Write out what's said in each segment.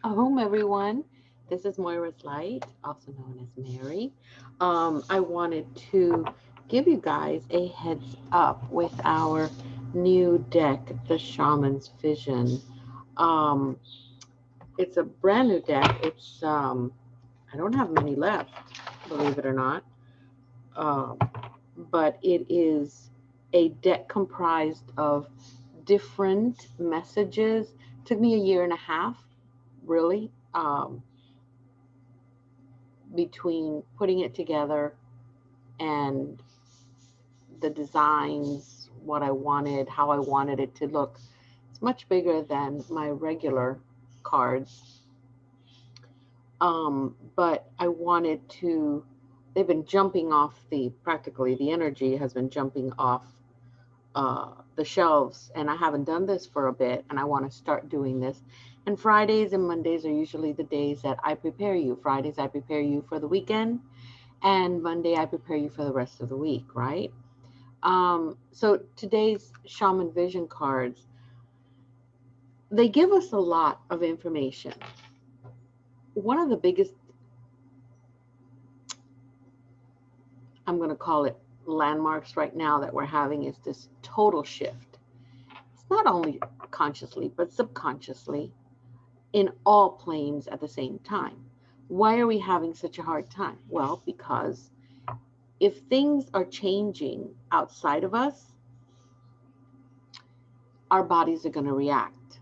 Ahum, everyone. This is Moira's Light, also known as Mary. I wanted to give you guys a heads up with our new deck, the Shaman's Vision. Um, it's a brand new deck. I don't have many left, believe it or not. Um, but it is a deck comprised of different messages. Took me a year and a half, really. Between putting it together and the designs, what I wanted, how I wanted it to look. It's much bigger than my regular cards. But I wanted to, they've been jumping off practically the energy has been jumping off the shelves, and I haven't done this for a bit, and I want to start doing this. And Fridays and Mondays are usually the days that I prepare you. Fridays, I prepare you for the weekend, and Monday I prepare you for the rest of the week, right? So today's Shaman Vision cards, they give us a lot of information. One of the biggest, I'm going to call it landmarks right now that we're having is this total shift. It's not only consciously, but subconsciously in all planes at the same time. Why are we having such a hard time? Well, because if things are changing outside of us, our bodies are going to react.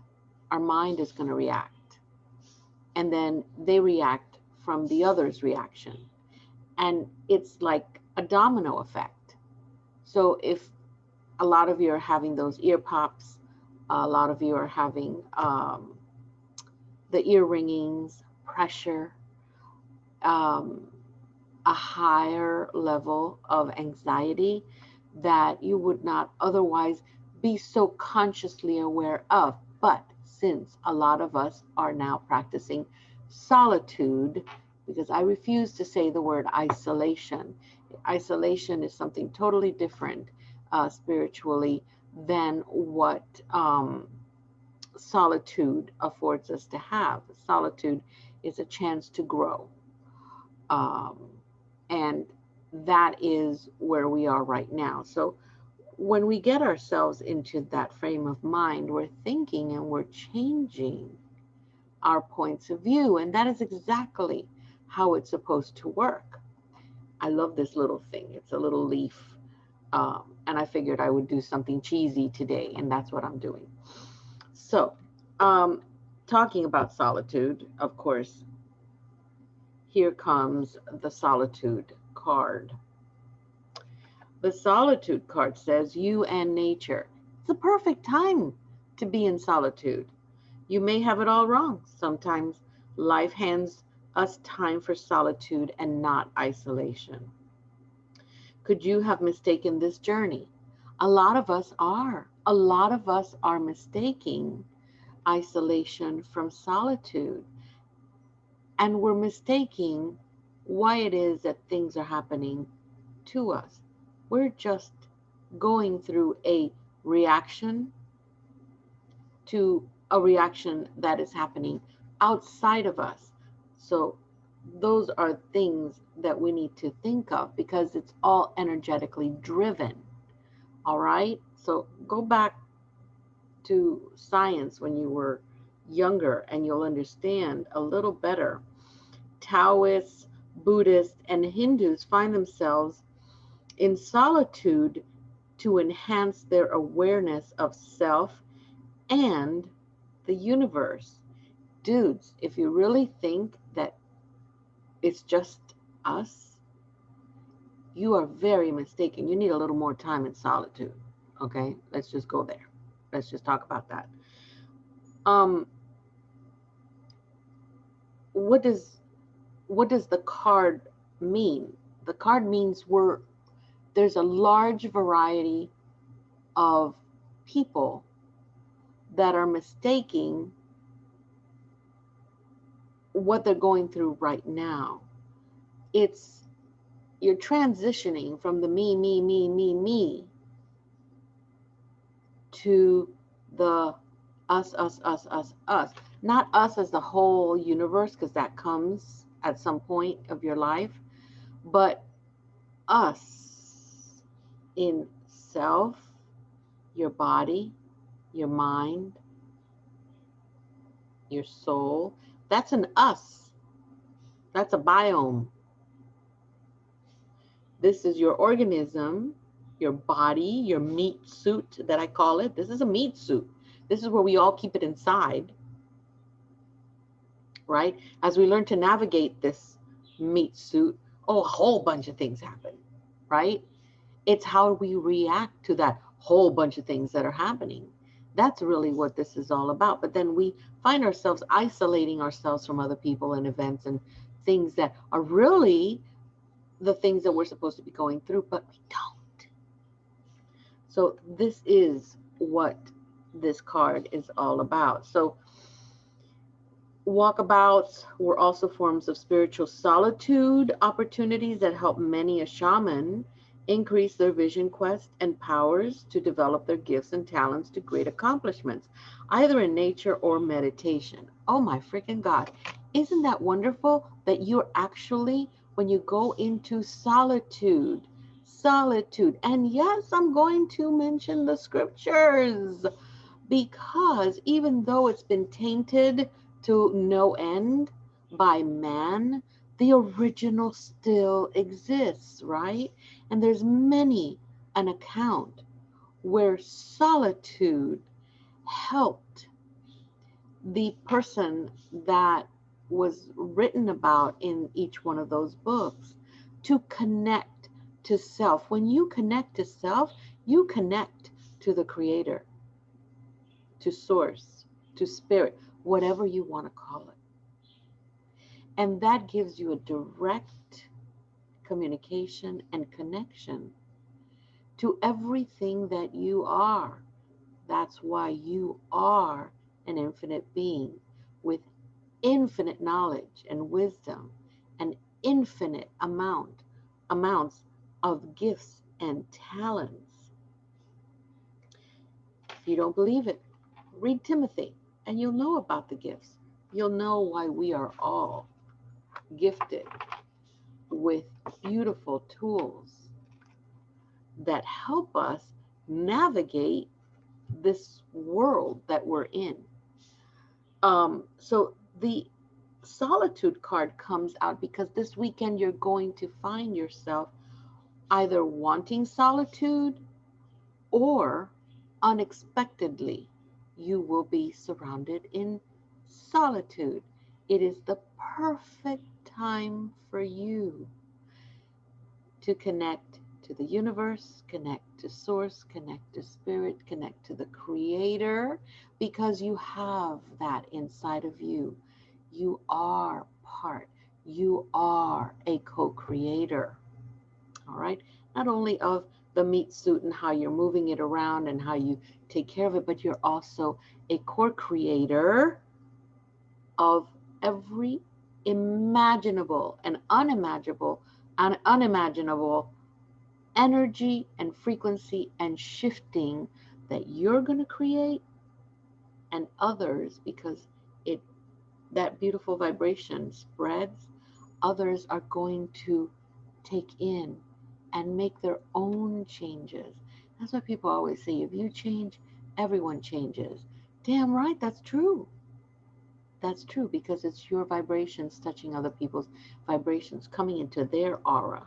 Our mind is going to react. And then they react from the other's reaction. And it's like a domino effect. So if a lot of you are having those ear pops, a lot of you are having the ear ringings, pressure, um, a higher level of anxiety that you would not otherwise be so consciously aware of. But since a lot of us are now practicing solitude, because I refuse to say the word isolation. Isolation is something totally different spiritually than what solitude affords us to have. Solitude is a chance to grow. Um, and that is where we are right now. So when we get ourselves into that frame of mind, we're thinking and we're changing our points of view. And that is exactly how it's supposed to work. I love this little thing. It's a little leaf. And I figured I would do something cheesy today, and that's what I'm doing. So, um, talking about solitude, of course, here comes the solitude card. The solitude card says, you and nature. It's a perfect time to be in solitude. You may have it all wrong. Sometimes life hands us time for solitude and not isolation. Could you have mistaken this journey? A lot of us are. A lot of us are mistaking isolation from solitude. And we're mistaking why it is that things are happening to us. We're just going through a reaction to a reaction that is happening outside of us. So, those are things that we need to think of because it's all energetically driven. All right. So, go back to science when you were younger and you'll understand a little better. Taoists, Buddhists, and Hindus find themselves in solitude to enhance their awareness of self and the universe. Dudes, if you really think that it's just us, you are very mistaken. You need a little more time in solitude. Okay, let's just go there. Let's just talk about that. Um, what does the card mean? The card means there's a large variety of people that are mistaking what they're going through right now. It's You're transitioning from the me to the us. Not us as the whole universe, because that comes at some point of your life, but us in self, your body, your mind, your soul. That's an us. That's a biome. This is your organism, your body, your meat suit that I call it. This is a meat suit. This is where we all keep it inside, right? As we learn to navigate this meat suit, oh, a whole bunch of things happen, right? It's how we react to that whole bunch of things that are happening. That's really what this is all about. But then we find ourselves isolating ourselves from other people and events and things that are really the things that we're supposed to be going through, but we don't. So this is what this card is all about. So walkabouts were also forms of spiritual solitude opportunities that help many a shaman increase their vision quest and powers to develop their gifts and talents to great accomplishments, either in nature or meditation. Oh my freaking God. Isn't that wonderful that you're actually, when you go into solitude, and yes, I'm going to mention the scriptures, because even though it's been tainted to no end by man, the original still exists, right? And there's many an account where solitude helped the person that was written about in each one of those books to connect to self. When you connect to self, you connect to the creator, to source, to spirit, whatever you want to call it. And that gives you a direct communication and connection to everything that you are. That's why you are an infinite being with infinite knowledge and wisdom and infinite amounts of gifts and talents. If you don't believe it, read Timothy and you'll know about the gifts. You'll know why we are all gifted with beautiful tools that help us navigate this world that we're in. So the solitude card comes out because this weekend you're going to find yourself either wanting solitude or unexpectedly you will be surrounded in solitude. It is the perfect time for you to connect to the universe, connect to source, connect to spirit, connect to the creator, because you have that inside of you. You are part, you are a co-creator, all right? Not only of the meat suit and how you're moving it around and how you take care of it, but you're also a core creator of every imaginable and unimaginable energy and frequency and shifting that you're going to create and others, because it that beautiful vibration spreads. Others are going to take in and make their own changes. That's why people always say, if you change, everyone changes. Damn right, that's true. That's true, because it's your vibrations touching other people's vibrations, coming into their aura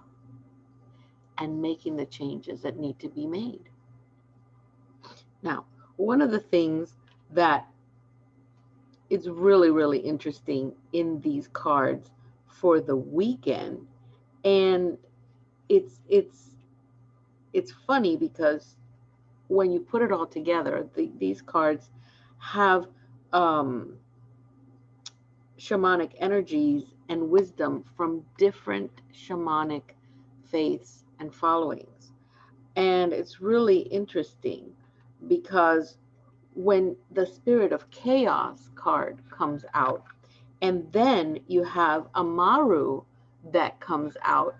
and making the changes that need to be made. Now, one of the things that is really, really interesting in these cards for the weekend, and it's funny because when you put it all together, these cards have shamanic energies and wisdom from different shamanic faiths and followings. And it's really interesting because when the Spirit of Chaos card comes out, and then you have Amaru that comes out,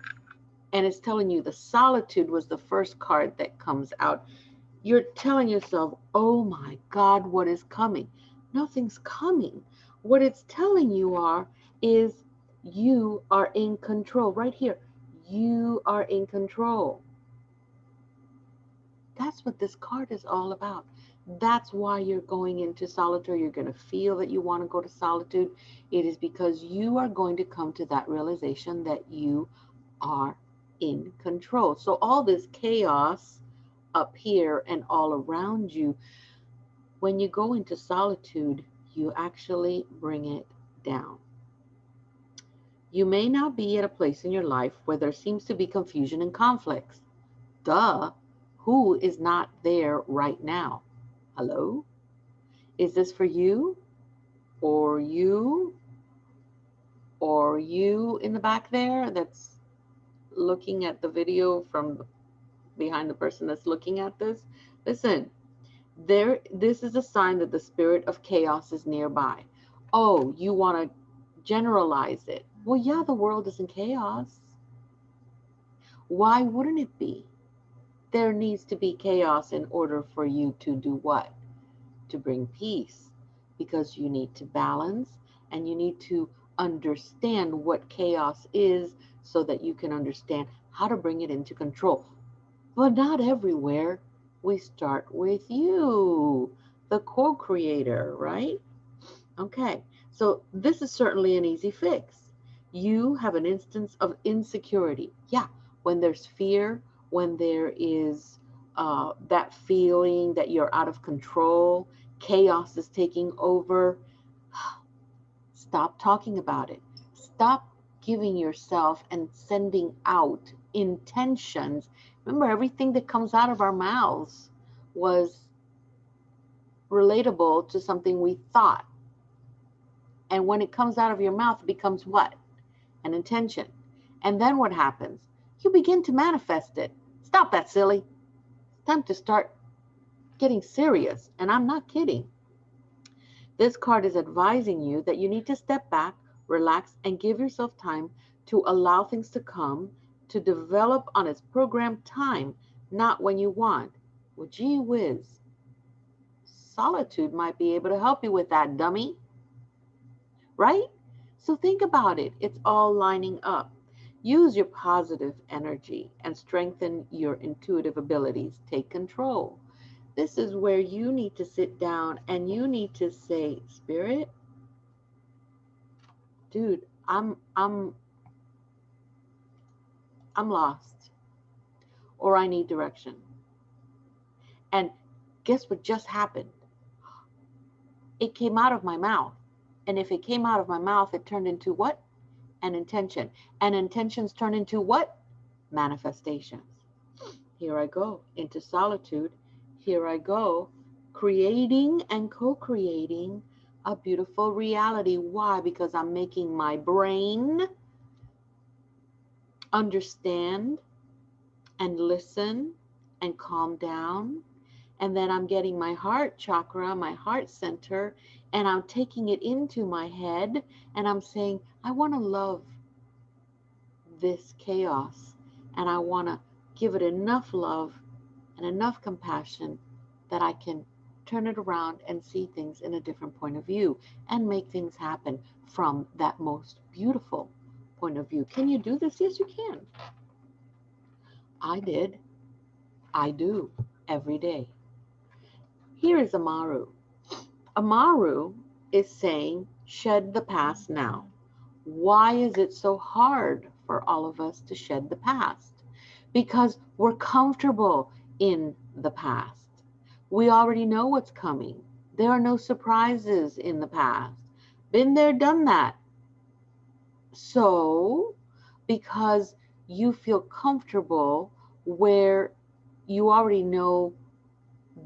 and it's telling you the Solitude was the first card that comes out, you're telling yourself, oh my God, what is coming? Nothing's coming. What it's telling you is you are in control. Right here, you are in control. That's what this card is all about. That's why you're going into solitude. You're going to feel that you want to go to solitude. It is because you are going to come to that realization that you are in control. So all this chaos up here and all around you, when you go into solitude, you actually bring it down. You may now be at a place in your life where there seems to be confusion and conflicts. Duh, who is not there right now? Hello? Is this for you? Or you? Or you in the back there that's looking at the video from behind the person that's looking at this? Listen, this is a sign that the spirit of chaos is nearby. Oh, you want to generalize it? Well, yeah, the world is in chaos. Why wouldn't it be? There needs to be chaos in order for you to do what? To bring peace, because you need to balance and you need to understand what chaos is so that you can understand how to bring it into control. But not everywhere. We start with you, the co-creator, right? Okay, so this is certainly an easy fix. You have an instance of insecurity. Yeah, when there's fear, when there is that feeling that you're out of control, chaos is taking over, stop talking about it. Stop giving yourself and sending out intentions. Remember, everything that comes out of our mouths was relatable to something we thought. And when it comes out of your mouth, it becomes what? An intention. And then what happens? You begin to manifest it. Stop that, silly. It's time to start getting serious. And I'm not kidding. This card is advising you that you need to step back, relax, and give yourself time to allow things to come, to develop on its programmed time, not when you want. Well, gee whiz. Solitude might be able to help you with that, dummy. Right? So think about it. It's all lining up. Use your positive energy and strengthen your intuitive abilities. Take control. This is where you need to sit down and you need to say, Spirit, dude, I'm lost, or I need direction. And guess what just happened? It came out of my mouth. And if it came out of my mouth, it turned into what? An intention. And intentions turn into what? Manifestations. Here I go into solitude. Here I go creating and co-creating a beautiful reality. Why? Because I'm making my brain understand and listen and calm down. And then I'm getting my heart chakra, my heart center, and I'm taking it into my head and I'm saying, I want to love this chaos and I want to give it enough love and enough compassion that I can turn it around and see things in a different point of view and make things happen from that most beautiful point of view. Can you do this? Yes, you can. I did. I do every day. Here is Amaru. Amaru is saying, shed the past now. Why is it so hard for all of us to shed the past? Because we're comfortable in the past. We already know what's coming. There are no surprises in the past. Been there, done that. So, because you feel comfortable where you already know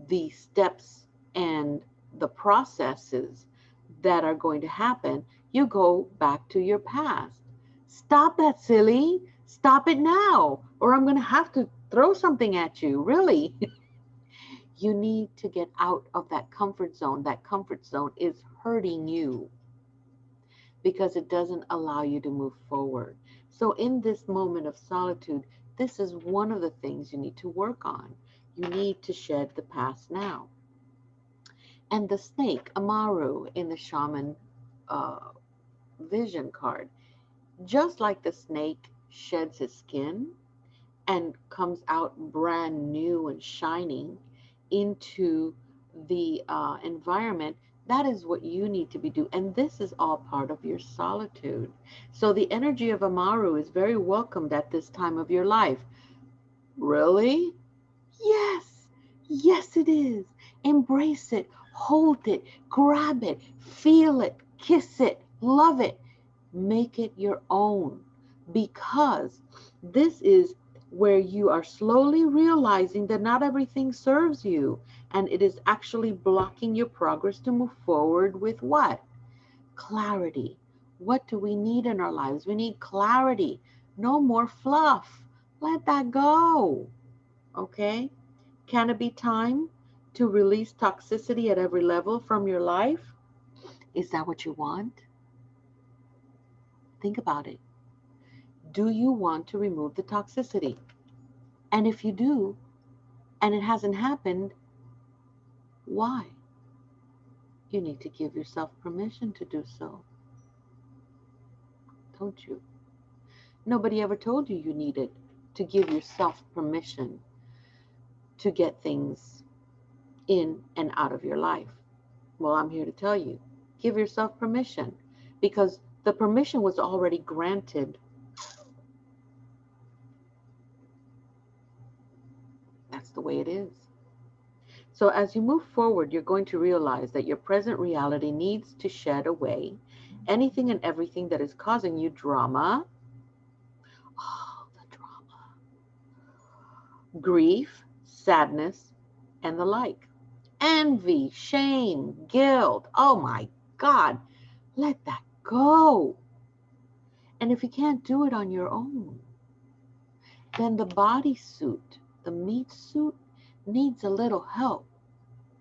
the steps and the processes that are going to happen, you go back to your past. Stop that, silly. Stop it now, or I'm going to have to throw something at you, really. You need to get out of that comfort zone. That comfort zone is hurting you because it doesn't allow you to move forward. So in this moment of solitude, this is one of the things you need to work on. You need to shed the past now. And the snake, Amaru, in the shaman vision card. Just like the snake sheds his skin and comes out brand new and shining into the environment, that is what you need to be doing. And this is all part of your solitude. So the energy of Amaru is very welcomed at this time of your life. Really? Yes. Yes, it is. Embrace it, hold it, grab it, feel it, kiss it, love it. Make it your own, because this is where you are slowly realizing that not everything serves you, and it is actually blocking your progress to move forward with what? Clarity. What do we need in our lives? We need clarity. No more fluff. Let that go. Okay? Can it be time to release toxicity at every level from your life? Is that what you want? Think about it. Do you want to remove the toxicity? And if you do, and it hasn't happened, why? You need to give yourself permission to do so, don't you? Nobody ever told you you needed to give yourself permission to get things in and out of your life. Well, I'm here to tell you, give yourself permission, because the permission was already granted. That's the way it is. So as you move forward, you're going to realize that your present reality needs to shed away anything and everything that is causing you drama, oh, the drama, grief, sadness, and the like. Envy, shame, guilt. Oh my God, let that go. And if you can't do it on your own, then the bodysuit, the meat suit, needs a little help.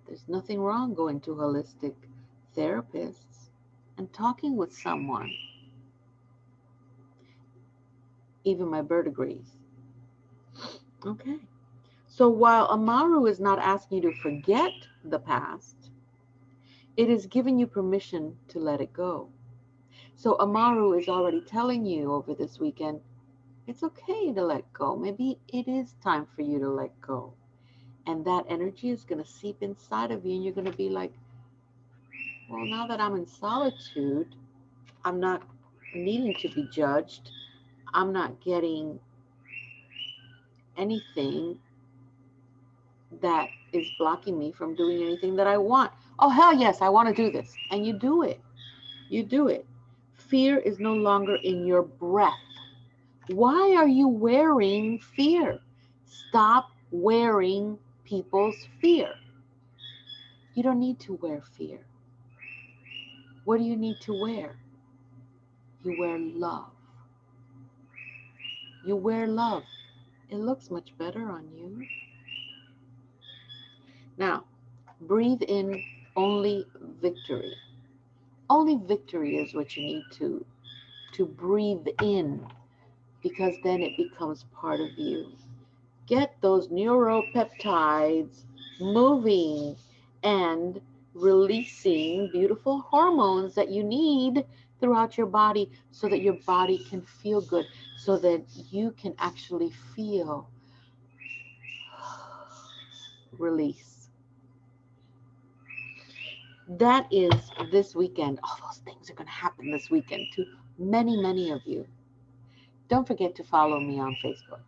There's nothing wrong going to holistic therapists and talking with someone. Even my bird agrees. Okay. So while Amaru is not asking you to forget the past, it is giving you permission to let it go. So Amaru is already telling you over this weekend, it's okay to let go. Maybe it is time for you to let go. And that energy is going to seep inside of you, and you're going to be like, well, now that I'm in solitude, I'm not needing to be judged. I'm not getting anything that is blocking me from doing anything that I want. Oh, hell yes, I want to do this. And you do it. You do it. Fear is no longer in your breath. Why are you wearing fear? Stop wearing people's fear. You don't need to wear fear. What do you need to wear? You wear love. You wear love. It looks much better on you. Now, breathe in only victory. Only victory is what you need to breathe in, because then it becomes part of you. Get those neuropeptides moving and releasing beautiful hormones that you need throughout your body, so that your body can feel good, so that you can actually feel release. That is this weekend. All those things are going to happen this weekend to many, many of you. Don't forget to follow me on Facebook.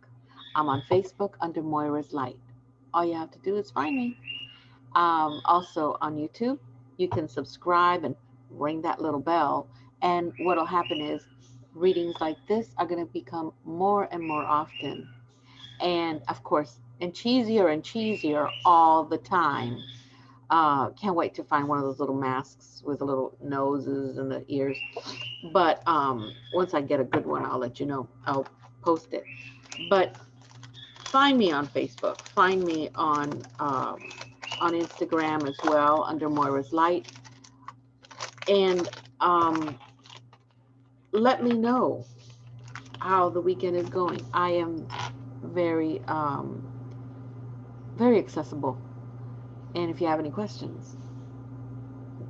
I'm on Facebook under Moira's Light. All you have to do is find me. Also on YouTube, you can subscribe and ring that little bell. And what will happen is readings like this are going to become more and more often. And of course, and cheesier all the time. Can't wait to find one of those little masks with the little noses and the ears. But once I get a good one, I'll let you know. I'll post it. But find me on Facebook. Find me on Instagram as well under Moira's Light. And let me know how the weekend is going. I am very, very accessible. And if you have any questions,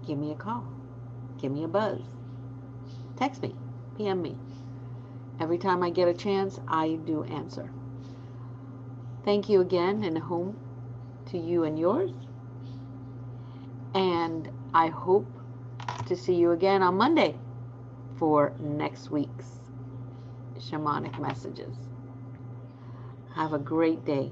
give me a call. Give me a buzz. text me, PM me. Every time I get a chance, I do answer. Thank you again, and home to you and yours. And I hope to see you again on Monday for next week's shamanic messages. Have a great day.